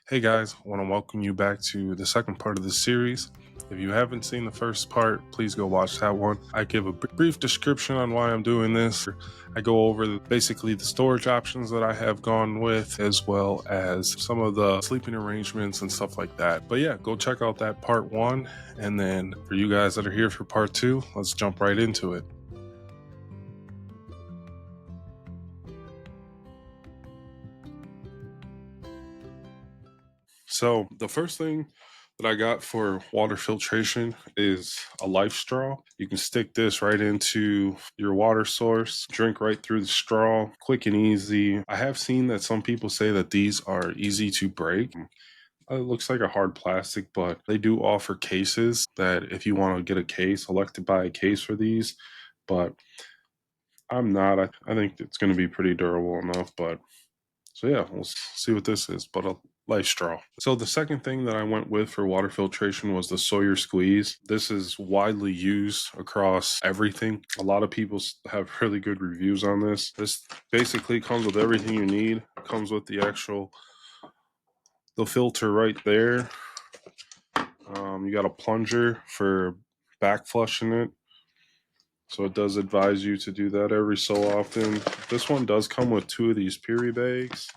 Hey guys, I want to welcome you back to the second part of the series. If you haven't seen the first part, please go watch that one. I give a brief description on why I'm doing this. I go over basically the storage options that I have gone with, as well as some of the sleeping arrangements and stuff like that. But yeah, go check out that part one. And then for you guys that are here for part two, let's jump right into it. So the first thing that I got for water filtration is a life straw. You can stick this right into your water source, drink right through the straw, quick and easy. I have seen that some people say that these are easy to break. It looks like a hard plastic, but they do offer cases that if you want to get a case, elect to buy a case for these. But I'm not. I think it's going to be pretty durable enough, but so yeah, we'll see what this is, but a life straw. So the second thing that I went with for water filtration was the Sawyer squeeze. This is widely used across everything. A lot of people have really good reviews on this. This basically comes with everything you need. It comes with the filter right there. You got a plunger for back flushing it. So it does advise you to do that every so often. This one does come with two of these Puri bags.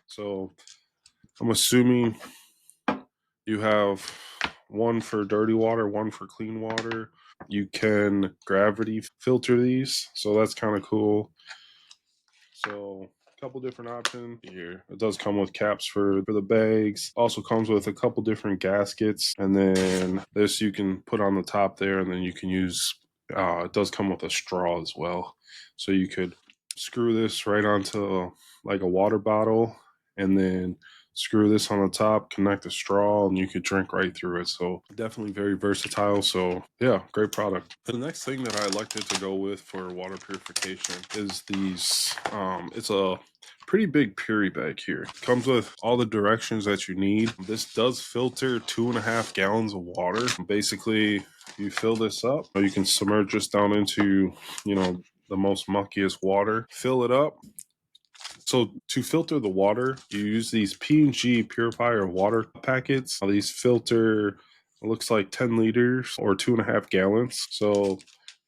So I'm assuming you have one for dirty water, one for clean water. You can gravity filter these, so that's kind of cool. So a couple different options here. It does come with caps for the bags. Also comes with a couple different gaskets, and then this you can put on the top there, and then you can use. It does come with a straw as well, so you could screw this right onto like a water bottle, and then screw this on the top, connect a straw, and you could drink right through it. So definitely very versatile. So yeah, great product. The next thing that I elected to go with for water purification is these. It's a pretty big Puri bag here. It comes with all the directions that you need. This does filter 2.5 gallons of water. Basically, you fill this up, or you can submerge this down into, the most muckiest water. Fill it up. So to filter the water, you use these P&G purifier water packets. These filter, it looks like 10 liters or 2.5 gallons. So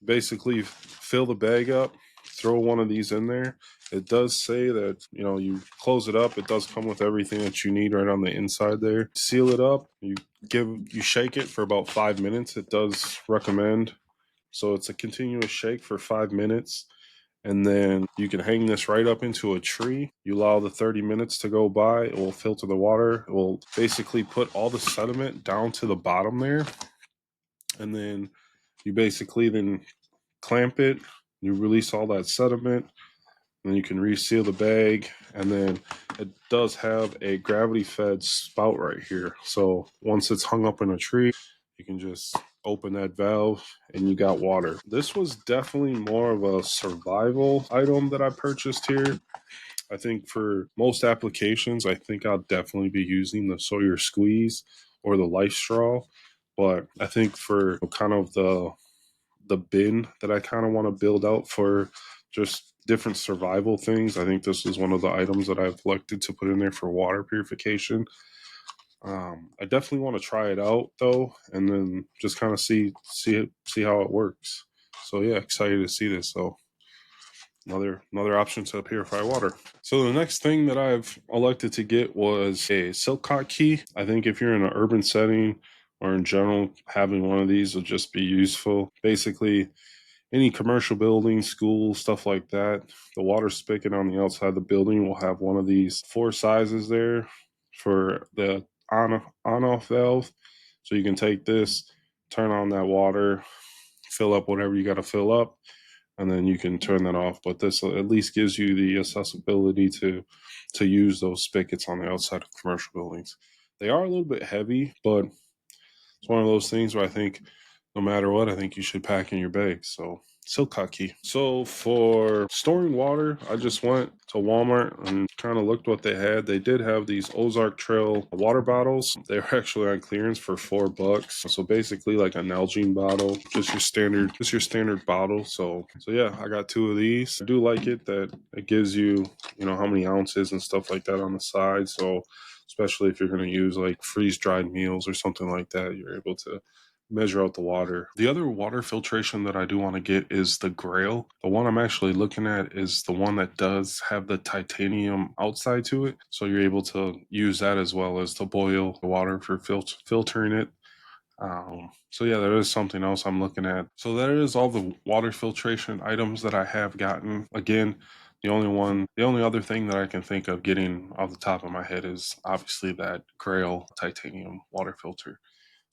basically fill the bag up, throw one of these in there. It does say that, you close it up. It does come with everything that you need right on the inside there. Seal it up. You shake it for about 5 minutes. It does recommend. So it's a continuous shake for 5 minutes. And then you can hang this right up into a tree. You allow the 30 minutes to go by. It will filter the water. It will basically put all the sediment down to the bottom there. And then you basically then clamp it. You release all that sediment. Then you can reseal the bag. And then it does have a gravity fed spout right here. So once it's hung up in a tree, you can just open that valve and you got water. This was definitely more of a survival item that I purchased here. I think for most applications, I think I'll definitely be using the Sawyer squeeze or the life straw. But I think for kind of the bin that I kind of want to build out for just different survival things, I think this is one of the items that I've elected to put in there for water purification. I definitely want to try it out though, and then just kind of see how it works. So yeah, excited to see this. So another option to purify water. So the next thing that I've elected to get was a silk hotkey. I think if you're in an urban setting or in general, having one of these will just be useful. Basically, any commercial building, school, stuff like that, the water spigot on the outside of the building will have one of these 4 sizes there for the on-off valve. So you can take this, turn on that water, fill up whatever you got to fill up, and then you can turn that off. But this at least gives you the accessibility to use those spigots on the outside of commercial buildings. They are a little bit heavy, but it's one of those things where I think no matter what, I think you should pack in your bag. So silk hotkey. So for storing water, I just went to Walmart and kind of looked what they had. They did have these Ozark Trail water bottles. They were actually on clearance for $4. So basically like a Nalgene bottle, just your standard bottle. So yeah, I got 2 of these. I do like it that it gives you, how many ounces and stuff like that on the side. So especially if you're going to use like freeze dried meals or something like that. You're able to measure out the water. The other water filtration that I do want to get is the Grail. The one I'm actually looking at is the one that does have the titanium outside to it. So you're able to use that as well as to boil the water for filtering it. So yeah, there is something else I'm looking at. So that is all the water filtration items that I have gotten. Again, the only other thing that I can think of getting off the top of my head is obviously that Grail titanium water filter.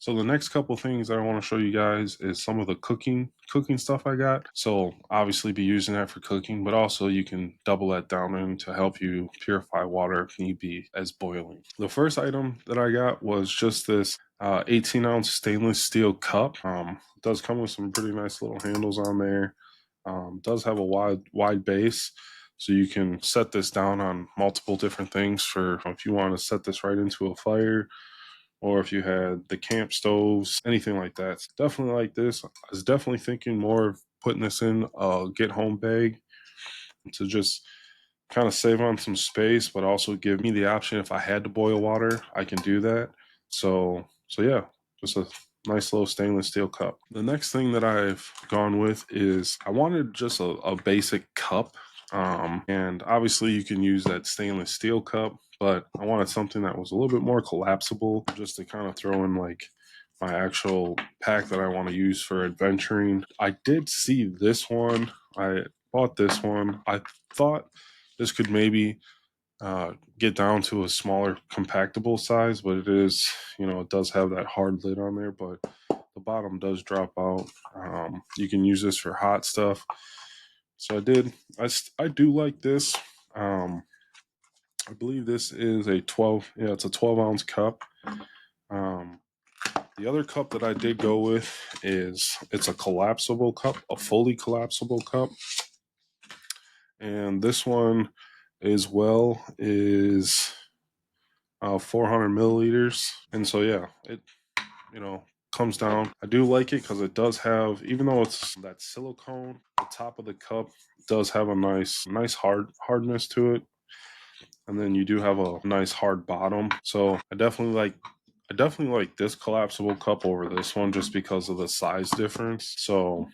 So the next couple things that I want to show you guys is some of the cooking stuff I got. So obviously be using that for cooking, but also you can double that down in to help you purify water if need be as boiling. The first item that I got was just this 18-ounce stainless steel cup. It does come with some pretty nice little handles on there. Does have a wide base. So you can set this down on multiple different things for if you want to set this right into a fire, or if you had the camp stoves, anything like that. Definitely like this. I was definitely thinking more of putting this in a get home bag to just kind of save on some space, but also give me the option if I had to boil water, I can do that. So yeah, just a nice little stainless steel cup. The next thing that I've gone with is I wanted just a basic cup. And obviously you can use that stainless steel cup, but I wanted something that was a little bit more collapsible just to kind of throw in like my actual pack that I want to use for adventuring. I did see this one. I bought this one. I thought this could maybe get down to a smaller compactable size, but it is, it does have that hard lid on there, but the bottom does drop out. You can use this for hot stuff. So I did. I do like this. I believe this is a 12. Yeah, it's a 12-ounce cup. Um, the other cup that I did go with it's a collapsible cup, a fully collapsible cup, and this one as well is 400 milliliters. And so yeah, it you know comes down. I do like it because it does have, even though it's that silicone, the top of the cup does have a nice hardness to it, and then you do have a nice hard bottom. So I definitely like this collapsible cup over this one just because of the size difference. So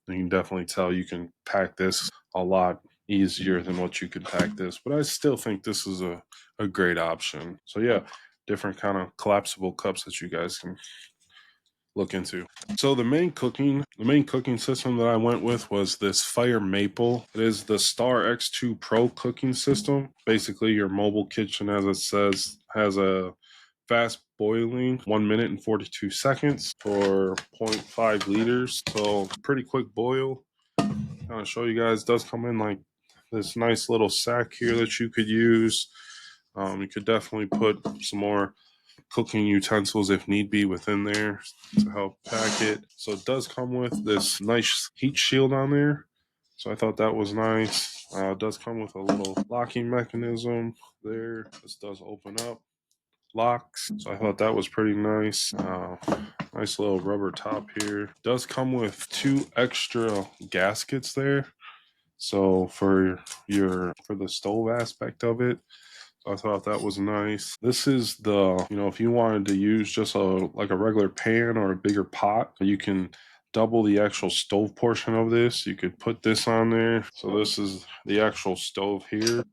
you can definitely tell you can pack this a lot easier than what you could pack this. But I still think this is a great option. So yeah, different kind of collapsible cups that you guys can look into. So the main cooking system that I went with was this Fire Maple. It is the Star X2 Pro cooking system. Basically, your mobile kitchen, as it says, has a fast boiling 1 minute and 42 seconds for zero point 0.5 liters. So pretty quick boil. I'll show you guys, does come in like this nice little sack here that you could use. You could definitely put some more cooking utensils if need be within there to help pack it. So it does come with this nice heat shield on there. So I thought that was nice. It does come with a little locking mechanism there. This does open up, locks. So I thought that was pretty nice. Nice little rubber top here. Does come with 2 extra gaskets there. So for the stove aspect of it, I thought that was nice. This is if you wanted to use just like a regular pan or a bigger pot, you can double the actual stove portion of this. You could put this on there. So this is the actual stove here,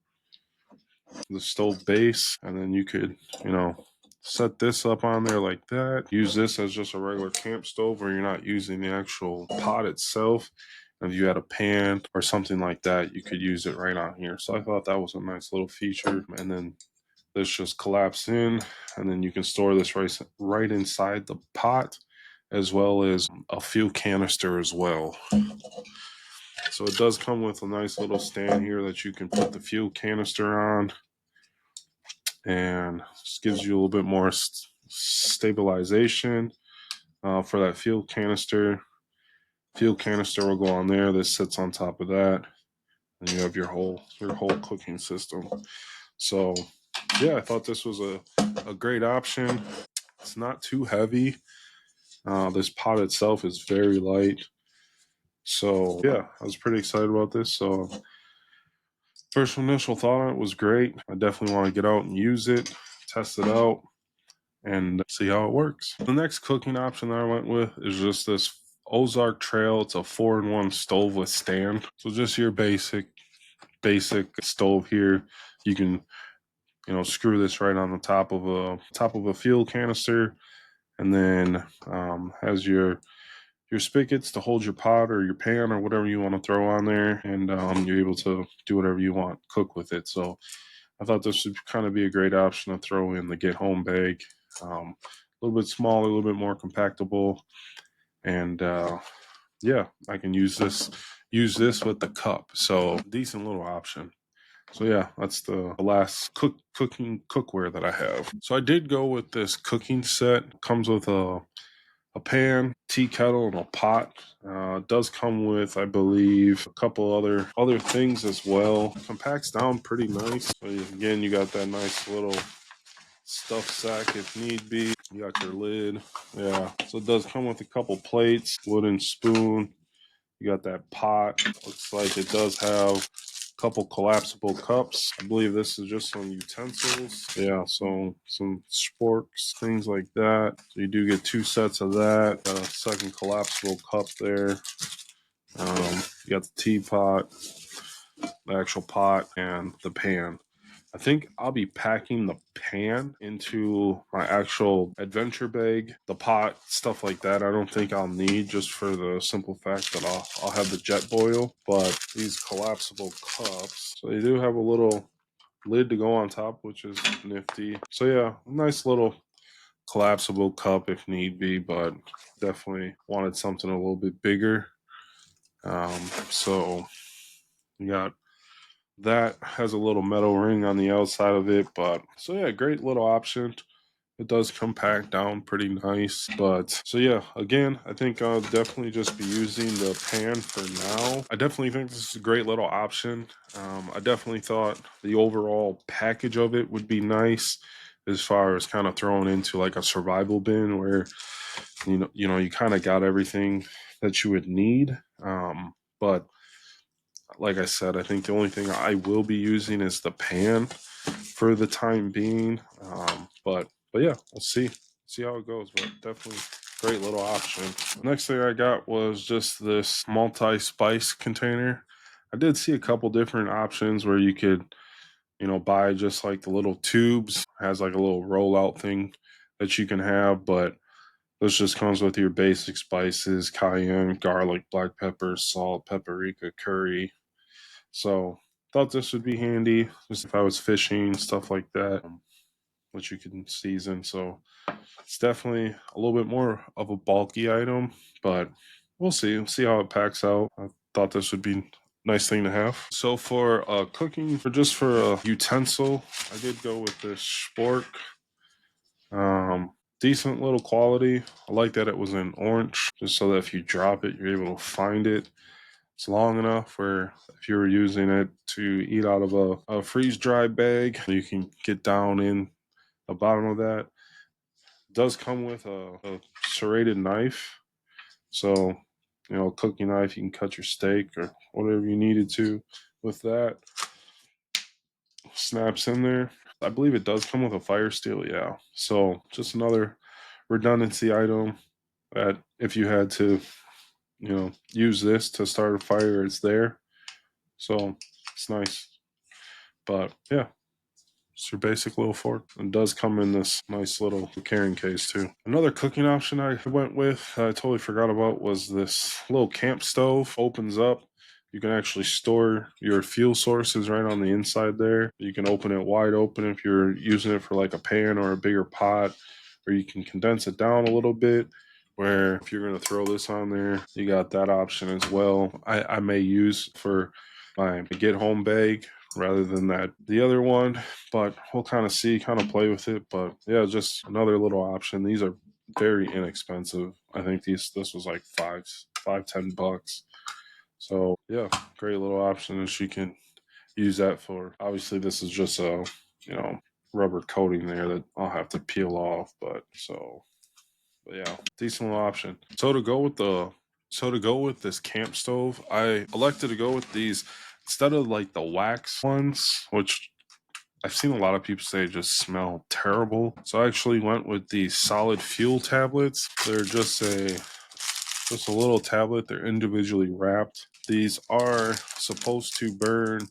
the stove base, and then you could, set this up on there like that. Use this as just a regular camp stove where you're not using the actual pot itself. If you had a pan or something like that, you could use it right on here. So I thought that was a nice little feature. And then this just collapse in, and then you can store this right inside the pot, as well as a fuel canister as well. So it does come with a nice little stand here that you can put the fuel canister on, and just gives you a little bit more stabilization for that fuel canister. Fuel canister will go on there. This sits on top of that, and you have your whole cooking system. So yeah, I thought this was a great option. It's not too heavy. This pot itself is very light. So yeah, I was pretty excited about this. So first initial thought on it was great. I definitely want to get out and use it. test it out, and see how it works. The next cooking option that I went with is just this Ozark Trail. It's a 4-in-1 stove with stand. So just your basic stove here. You can, screw this right on the top of a fuel canister, and then has your spigots to hold your pot or your pan or whatever you want to throw on there, and you're able to do whatever you want, cook with it. So I thought this would kind of be a great option to throw in the get home bag. A little bit smaller, a little bit more compactable, and yeah, I can use this with the cup. So decent little option. So yeah, that's the last cooking cookware that I have. So I did go with this cooking set. Comes with a pan, tea kettle, and a pot. It does come with, I believe, a couple other things as well. Compacts down pretty nice. So again, you got that nice little stuff sack if need be. You got your lid. Yeah. So it does come with a couple plates, wooden spoon. You got that pot. Looks like it does have a couple collapsible cups. I believe this is just some utensils. Yeah, so some sporks, things like that. So you do get 2 sets of that. Got a second collapsible cup there. You got the teapot, the actual pot, and the pan. I think I'll be packing the pan into my actual adventure bag, the pot, stuff like that. I don't think I'll need, just for the simple fact that I'll have the jet boil. But these collapsible cups, so they do have a little lid to go on top, which is nifty. So yeah, nice little collapsible cup if need be, but definitely wanted something a little bit bigger. So you got that, has a little metal ring on the outside of it, but so yeah, great little option. It does compact down pretty nice. But so yeah, again, I think I'll definitely just be using the pan for now. I definitely think this is a great little option. I definitely thought the overall package of it would be nice, as far as kind of thrown into like a survival bin where you kind of got everything that you would need. But like I said, I think the only thing I will be using is the pan for the time being. But yeah, we'll see how it goes. But definitely great little option. Next thing I got was just this multi-spice container. I did see a couple different options where you could, buy just like the little tubes. It has like a little rollout thing that you can have, but this just comes with your basic spices: cayenne, garlic, black pepper, salt, paprika, curry. So thought this would be handy just if I was fishing, stuff like that, which you can season. So it's definitely a little bit more of a bulky item, but we'll see. We'll see how it packs out. I thought this would be a nice thing to have. So for cooking, for a utensil, I did go with this spork. Decent little quality. I like that it was in orange, just so that if you drop it, you're able to find it. It's long enough where if you were using it to eat out of a freeze dry bag, you can get down in the bottom of that. It does come with a serrated knife. So, cooking knife, you can cut your steak or whatever you needed to with that. Snaps in there. I believe it does come with a fire steel, yeah. So just another redundancy item that if you had to, use this to start a fire, it's there. So it's nice. But yeah, it's your basic little fork. It does come in this nice little carrying case too. Another cooking option I went with, I totally forgot about, was this little camp stove. Opens up. You can actually store your fuel sources right on the inside there. You can open it wide open if you're using it for like a pan or a bigger pot, or you can condense it down a little bit, where if you're going to throw this on there, you got that option as well. I may use for my get home bag rather than the other one, but we'll kind of see, kind of play with it. But yeah, just another little option. These are very inexpensive. I think this was like $10. So yeah, great little option, and she can use that for. Obviously, this is just a rubber coating there that I'll have to peel off, but yeah, decent little option. So to go with this camp stove, I elected to go with these instead of like the wax ones, which I've seen a lot of people say just smell terrible. So I actually went with the solid fuel tablets. They're just a little tablet. They're individually wrapped. These are supposed to burn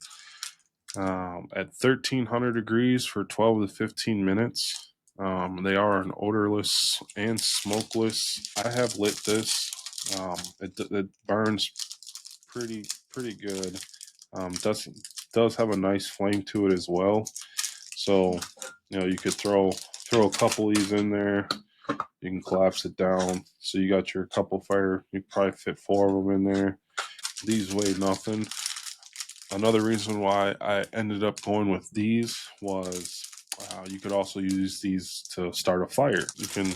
at 1300 degrees for 12 to 15 minutes. They are an odorless and smokeless. I have lit this. It burns pretty good. Does have a nice flame to it as well. So you could throw a couple of these in there. You can collapse it down. So you got your couple fire. You probably fit 4 of them in there. These weigh nothing. Another reason why I ended up going with these was you could also use these to start a fire. You can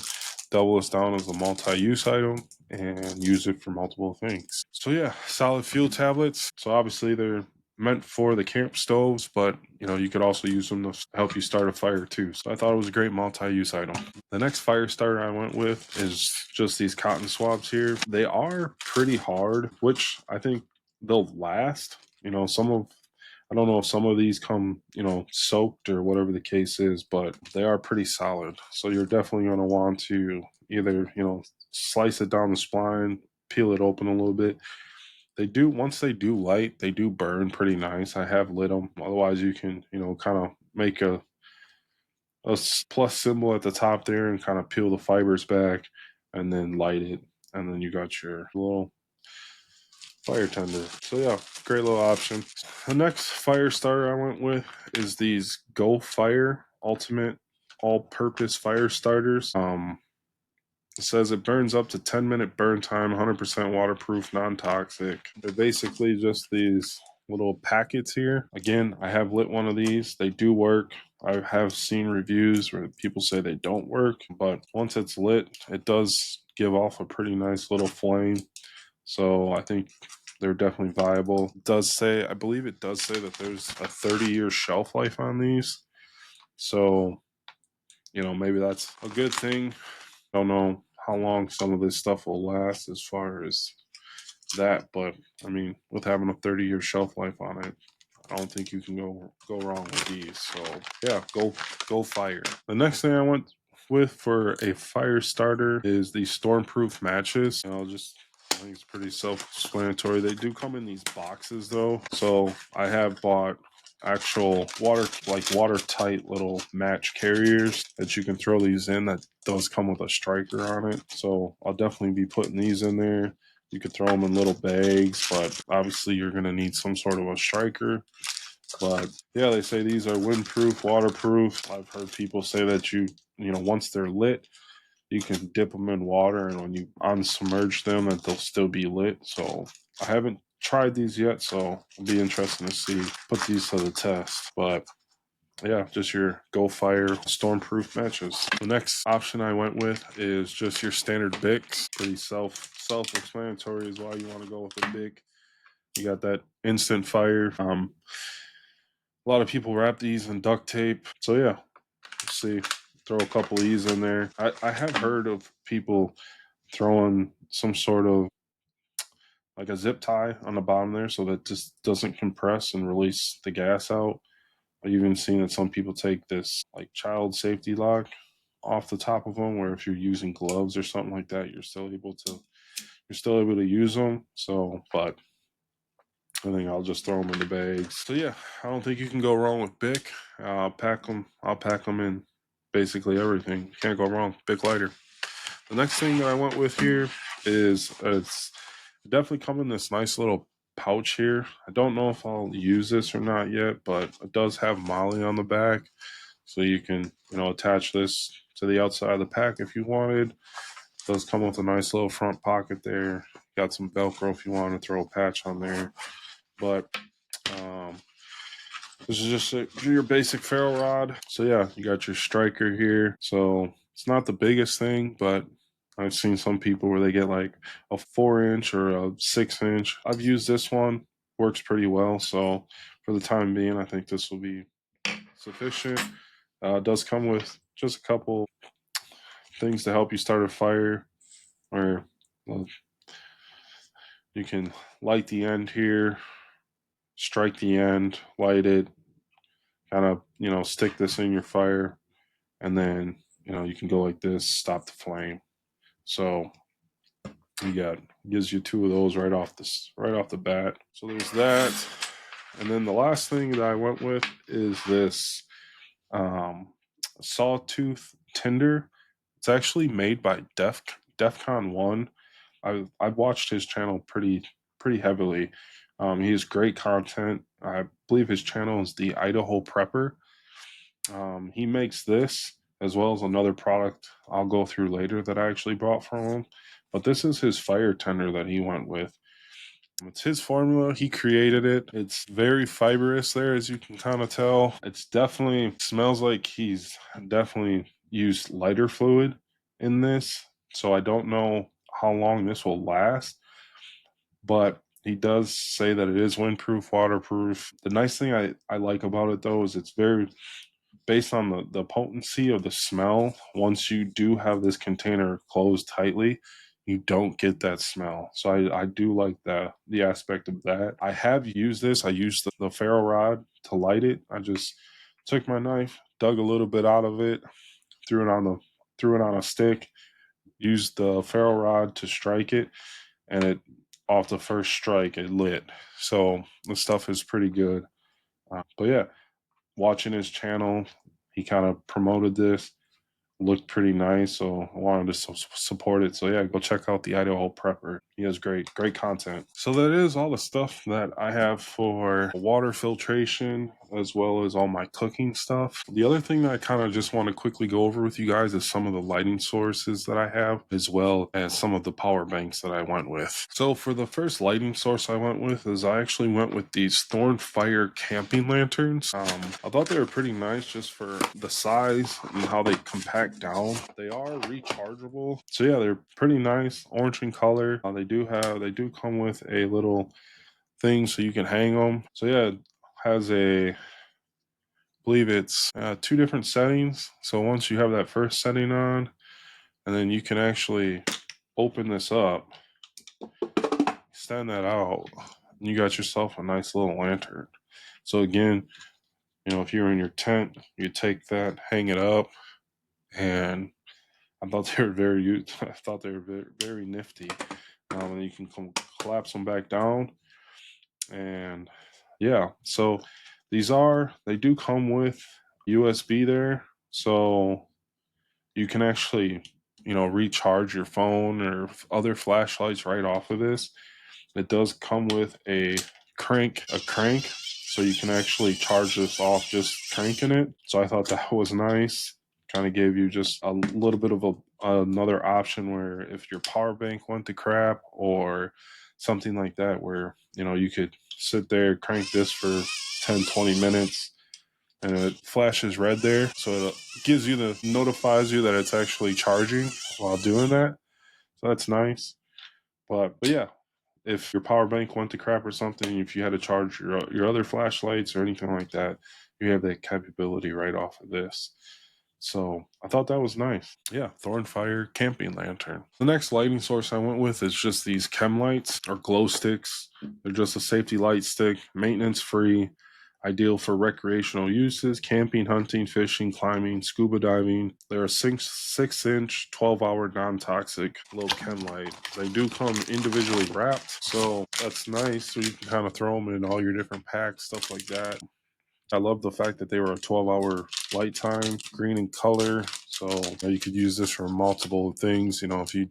double this down as a multi-use item and use it for multiple things. So yeah, solid fuel tablets. So obviously they're meant for the camp stoves, but you could also use them to help you start a fire too. So I thought it was a great multi-use item. The next fire starter I went with is just these cotton swabs here. They are pretty hard, which I think they'll last. I don't know if some of these come, soaked or whatever the case is, but they are pretty solid. So you're definitely going to want to either, slice it down the spline, peel it open a little bit. Once they do light, they do burn pretty nice. I have lit them. Otherwise, you can, kind of make a plus symbol at the top there and kind of peel the fibers back and then light it. And then you got your little fire tender. So yeah, great little option. The next fire starter I went with is these Go Fire Ultimate All-Purpose Fire Starters. It says it burns up to 10-minute burn time, 100% waterproof, non-toxic. They're basically just these little packets here. Again, I have lit one of these. They do work. I have seen reviews where people say they don't work, but once it's lit, it does give off a pretty nice little flame. So I think they're definitely viable. I believe it does say that there's a 30-year shelf life on these. So, maybe that's a good thing. I don't know how long some of this stuff will last as far as that, but I mean, with having a 30-year shelf life on it, I don't think you can go wrong with these. So yeah, go fire. The next thing I went with for a fire starter is the stormproof matches. I think it's pretty self-explanatory. They do come in these boxes though, so I have bought actual watertight little match carriers that you can throw these in. That does come with a striker on it, so I'll definitely be putting these in there. You could throw them in little bags, but obviously you're going to need some sort of a striker. But yeah, they say these are windproof, waterproof. I've heard people say that once they're lit, you can dip them in water, and when you unsubmerge them, that they'll still be lit. So I haven't tried these yet, so it'll be interesting to see. Put these to the test. But yeah, just your Go Fire stormproof matches. The next option I went with is just your standard Bics. Pretty self-explanatory is why you want to go with a Bic. You got that instant fire. A lot of people wrap these in duct tape. So yeah, see, throw a couple of these in there. I have heard of people throwing some sort of like a zip tie on the bottom there so that just doesn't compress and release the gas out. I've even seen that some people take this like child safety lock off the top of them, where if you're using gloves or something like that, you're still able to use them. So, but I think I'll just throw them in the bags. So yeah, I don't think you can go wrong with Bic. I'll pack them in basically everything. Can't go wrong. Bic lighter. The next thing that I went with here is it's definitely come in this nice little pouch here. I don't know if I'll use this or not yet, but it does have Molly on the back. So you can, attach this to the outside of the pack if you wanted. It does come with a nice little front pocket there. Got some Velcro if you want to throw a patch on there. But this is just your basic ferro rod. So yeah, you got your striker here. So it's not the biggest thing, but I've seen some people where they get like a 4-inch or a 6-inch. I've used this one, works pretty well. So for the time being, I think this will be sufficient. It does come with just a couple things to help you start a fire, or you can light the end here, strike the end, light it, kind of, stick this in your fire, and then, you can go like this, stop the flame. So you got, gives you two of those right off the bat. So there's that. And then the last thing that I went with is this um, sawtooth tinder. It's actually made by DefCon One. I've watched his channel pretty heavily. He has great content. I believe his channel is the Idaho Prepper. He makes this as well as another product I'll go through later that I actually bought from him. But this is his fire tender that he went with. It's his formula. He created it. It's very fibrous there, as you can kind of tell. It's definitely smells like he's definitely used lighter fluid in this. So I don't know how long this will last, but he does say that it is windproof, waterproof. The nice thing I like about it though is it's very based on the potency of the smell. Once you do have this container closed tightly, you don't get that smell. So I do like the aspect of that. I have used this. I used the ferro rod to light it. I just took my knife, dug a little bit out of it, threw it on a stick, used the ferro rod to strike it, and it off the first strike it lit. So the stuff is pretty good. But yeah, watching his channel, he kind of promoted this, looked pretty nice, so I wanted to support it. So yeah, go check out the Idaho Prepper. He has great content. So that is all the stuff that I have for water filtration, as well as all my cooking stuff. The other thing that I kind of just want to quickly go over with you guys is some of the lighting sources that I have, as well as some of the power banks that I went with. So for the first lighting source I went with is I actually went with these Thornfire camping lanterns. I thought they were pretty nice just for the size and how they compact down. They are rechargeable. So yeah, they're pretty nice, orange in color. They do come with a little thing so you can hang them. So yeah, it has I believe it's two different settings. So once you have that first setting on, and then you can actually open this up, extend that out, and you got yourself a nice little lantern. So again, if you're in your tent, you take that, hang it up, and I thought they were I thought they were very nifty. And you can collapse them back down, and yeah. So they do come with USB there, so you can actually recharge your phone or other flashlights right off of this. It does come with a crank, so you can actually charge this off just cranking it. So I thought that was nice. Kind of gave you just a little bit of another option where if your power bank went to crap or something like that, where you could sit there, crank this for 10-20 minutes, and it flashes red there, so it notifies you that it's actually charging while doing that. So that's nice. But yeah, if your power bank went to crap or something, if you had to charge your other flashlights or anything like that, you have that capability right off of this. So I thought that was nice. Yeah, Thornfire camping lantern. The next lighting source I went with is just these chem lights or glow sticks. They're just a safety light stick, maintenance free, ideal for recreational uses, camping, hunting, fishing, climbing, scuba diving. They're a 6-inch, 12-hour non-toxic low chem light. They do come individually wrapped, so that's nice. So you can kind of throw them in all your different packs, stuff like that. I love the fact that they were a 12-hour light time, green in color. So you could use this for multiple things. If you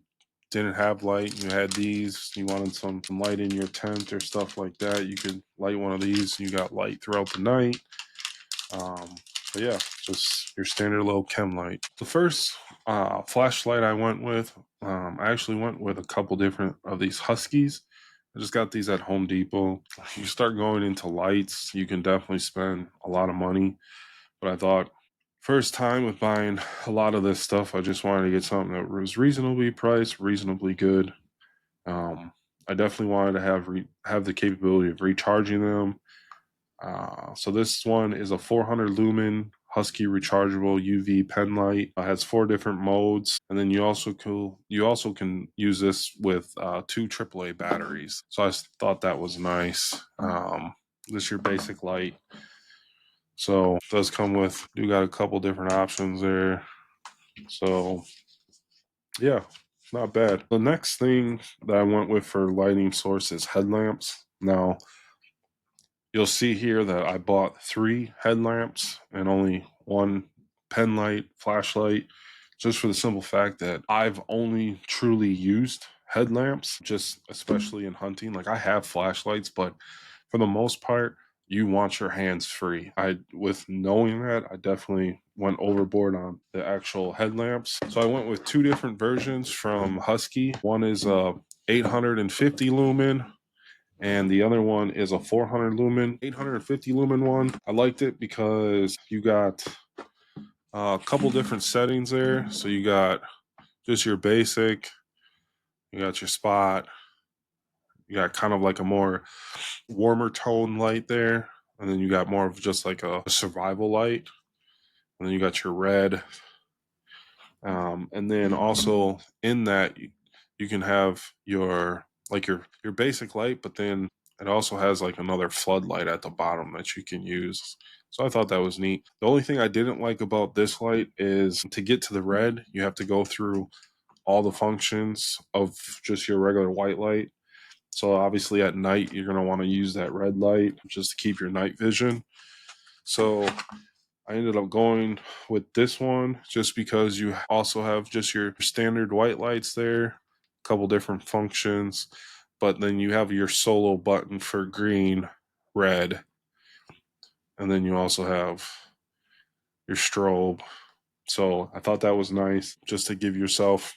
didn't have light and you had these, you wanted some light in your tent or stuff like that, you could light one of these and you got light throughout the night. Um, but yeah, just your standard little chem light. The first flashlight I went with, I actually went with a couple different of these Huskies. I just got these at Home Depot. You start going into lights, you can definitely spend a lot of money. But I thought, first time with buying a lot of this stuff, I just wanted to get something that was reasonably priced, reasonably good. I definitely wanted to have the capability of recharging them. So this one is a 400 lumen Husky rechargeable UV pen light. It has 4 different modes, and then you also can use this with 2 AAA batteries. So I thought that was nice. This is your basic light. So it does come with, you got a couple different options there. So yeah, not bad. The next thing that I went with for lighting source is headlamps. Now, you'll see here that I bought 3 headlamps and only 1 pen light, flashlight, just for the simple fact that I've only truly used headlamps, just especially in hunting. Like I have flashlights, but for the most part, you want your hands free. With knowing that, I definitely went overboard on the actual headlamps. So I went with 2 different versions from Husky. One is a 850 lumen and the other one is a 400 lumen. 850 lumen one, I liked it because you got a couple different settings there. So you got just your basic, you got your spot, you got kind of like a more warmer tone light there, and then you got more of just like a survival light, and then you got your red, and then also in that you can have your basic light, but then it also has like another floodlight at the bottom that you can use. So I thought that was neat. The only thing I didn't like about this light is to get to the red, you have to go through all the functions of just your regular white light. So obviously at night you're going to want to use that red light just to keep your night vision. So I ended up going with this one just because you also have just your standard white lights there, a couple different functions, but then you have your solo button for green, red, and then you also have your strobe. So I thought that was nice just to give yourself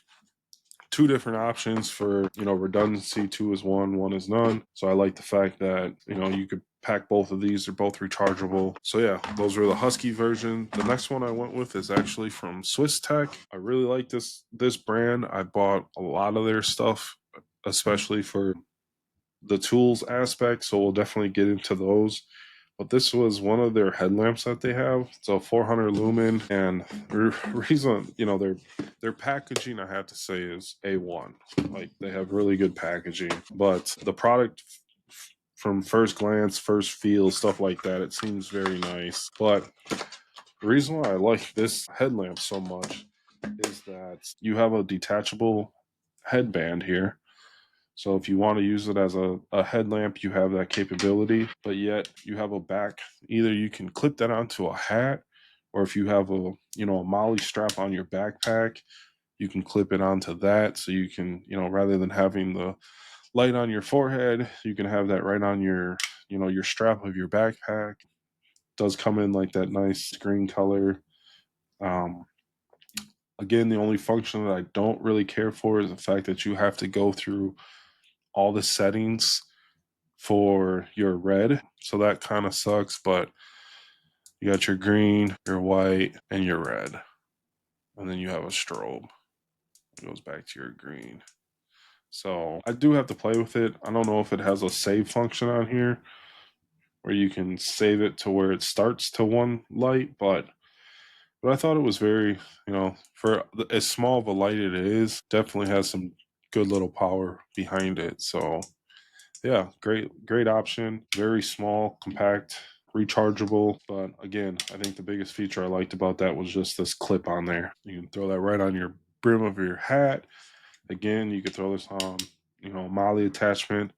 2 different options for, redundancy. 2 is one is none. So I like the fact that, you could pack both of these. They're both rechargeable. So yeah, those were the Husky version. The next one I went with is actually from Swiss Tech. I really like this brand. I bought a lot of their stuff, especially for the tools aspect. So we'll definitely get into those. But this was one of their headlamps that they have. It's a 400 lumen, and the reason, their packaging, I have to say, is A1. Like they have really good packaging, but the product from first glance, first feel, stuff like that, it seems very nice. But the reason why I like this headlamp so much is that you have a detachable headband here, so if you want to use it as a headlamp, you have that capability, but yet you have a back. Either you can clip that onto a hat, or if you have a molly strap on your backpack, you can clip it onto that. So you can, rather than having the light on your forehead, you can have that right on your strap of your backpack. It does come in like that nice green color. Um, Again, the only function that I don't really care for is the fact that you have to go through all the settings for your red. So that kind of sucks, but you got your green, your white, and your red. And then you have a strobe. It goes back to your green. So I do have to play with it. I don't know if it has a save function on here where you can save it to where it starts to one light, but I thought it was very, for as small of a light it is, definitely has some good little power behind it. So yeah, great option. Very small, compact, rechargeable. But again, I think the biggest feature I liked about that was just this clip on there. You can throw that right on your brim of your hat. Again, you could throw this on, Molly attachment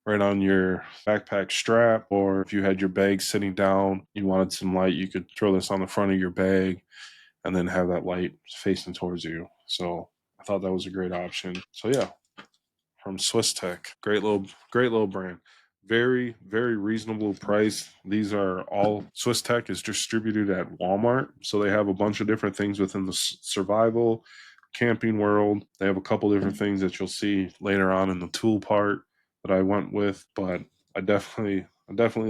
right on your backpack strap, or if you had your bag sitting down, you wanted some light, you could throw this on the front of your bag and then have that light facing towards you. So I thought that was a great option. So yeah, from Swiss Tech. Great little brand. Very, very reasonable price. These are all Swiss Tech is distributed at Walmart. So they have a bunch of different things within the survival camping world. They have a couple different things that you'll see later on in the tool part that I went with, but I definitely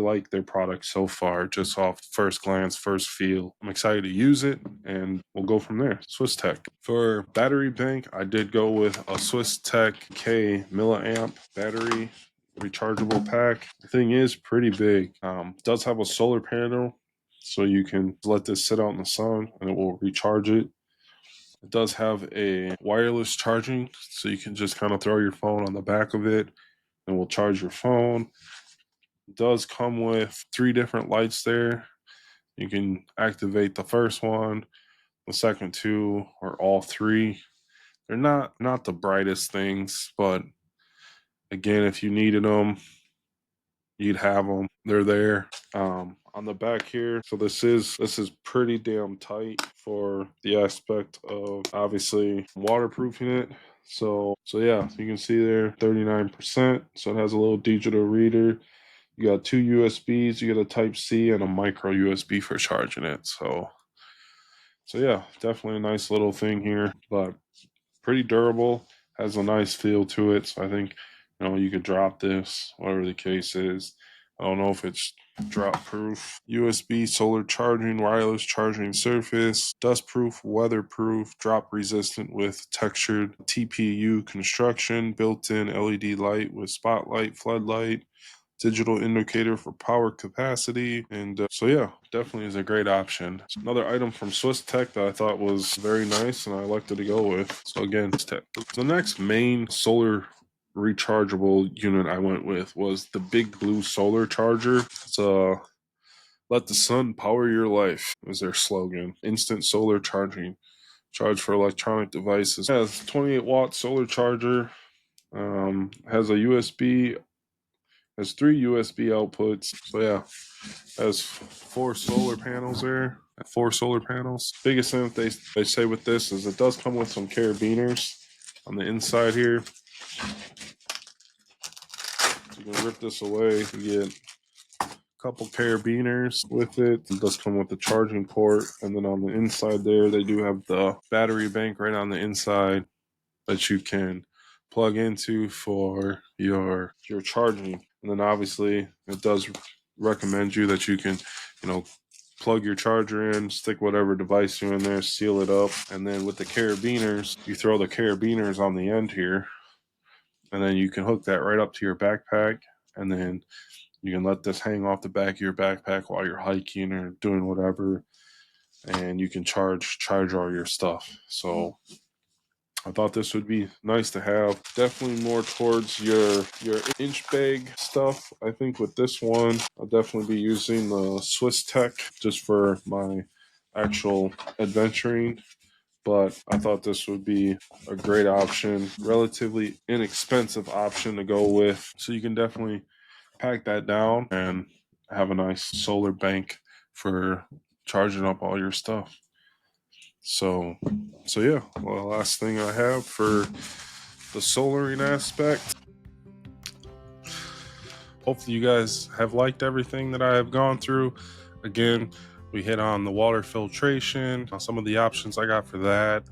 like their product so far, just off first glance, first feel. I'm excited to use it, and we'll go from there. Swiss Tech. For battery bank, I did go with a Swiss Tech K milliamp battery rechargeable pack. The thing is pretty big. Does have a solar panel, so you can let this sit out in the sun and it will recharge it. It does have a wireless charging, so you can just kind of throw your phone on the back of it and will charge your phone. It does come with 3 different lights there. You can activate the first one, the second two, or all three. They're not the brightest things, but again, if you needed them, you'd have them. They're there. On the back here, so this is pretty damn tight for the aspect of obviously waterproofing it. So yeah, you can see there 39%. So it has a little digital reader. You got two USBs, you got a Type C and a micro USB for charging it. So yeah, definitely a nice little thing here, but pretty durable, has a nice feel to it. So I think, you could drop this, whatever the case is. I don't know if it's drop proof. USB solar charging, wireless charging surface, dust proof, weatherproof, drop resistant with textured TPU construction, built in LED light with spotlight, floodlight, digital indicator for power capacity. And so yeah, definitely is a great option. Another item from Swiss Tech that I thought was very nice and I liked it to go with. So again, Tech. The next main solar rechargeable unit I went with was the Big Blue Solar Charger. It's a let the sun power your life is their slogan. Instant solar charging. Charge for electronic devices. Yeah, it's 28-watt solar charger. Has a USB, has three USB outputs. So yeah, has four solar panels there. Four solar panels. Biggest thing that they say with this is it does come with some carabiners on the inside here. So you can rip this away and get a couple carabiners with it. It does come with the charging port, and then on the inside there, they do have the battery bank right on the inside that you can plug into for your charging. And then obviously it does recommend you that you can, plug your charger in, stick whatever device you're in there, seal it up, and then with the carabiners, you throw the carabiners on the end here, and then you can hook that right up to your backpack, and then you can let this hang off the back of your backpack while you're hiking or doing whatever, and you can charge all your stuff. So I thought this would be nice to have. Definitely more towards your inch bag stuff. I think with this one, I'll definitely be using the Swiss Tech just for my actual adventuring. But I thought this would be a great option, relatively inexpensive option to go with. So you can definitely pack that down and have a nice solar bank for charging up all your stuff. So, so yeah. Well, the last thing I have for the solaring aspect. Hopefully, you guys have liked everything that I have gone through. Again, we hit on the water filtration, some of the options I got for that.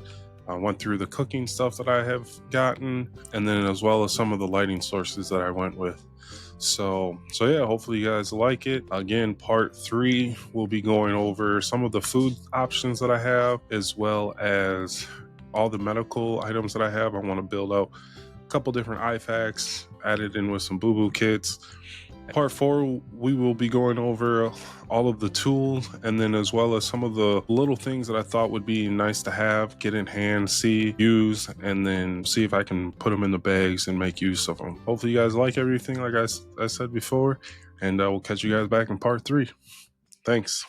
I went through the cooking stuff that I have gotten, and then as well as some of the lighting sources that I went with. So yeah, hopefully you guys like it. Again, part 3 will be going over some of the food options that I have, as well as all the medical items that I have. I want to build out a couple different IFAKs, added in with some boo-boo kits. Part 4, we will be going over all of the tools, and then as well as some of the little things that I thought would be nice to have, get in hand, see, use, and then see if I can put them in the bags and make use of them. Hopefully you guys like everything like I said before, and we'll catch you guys back in part 3. Thanks.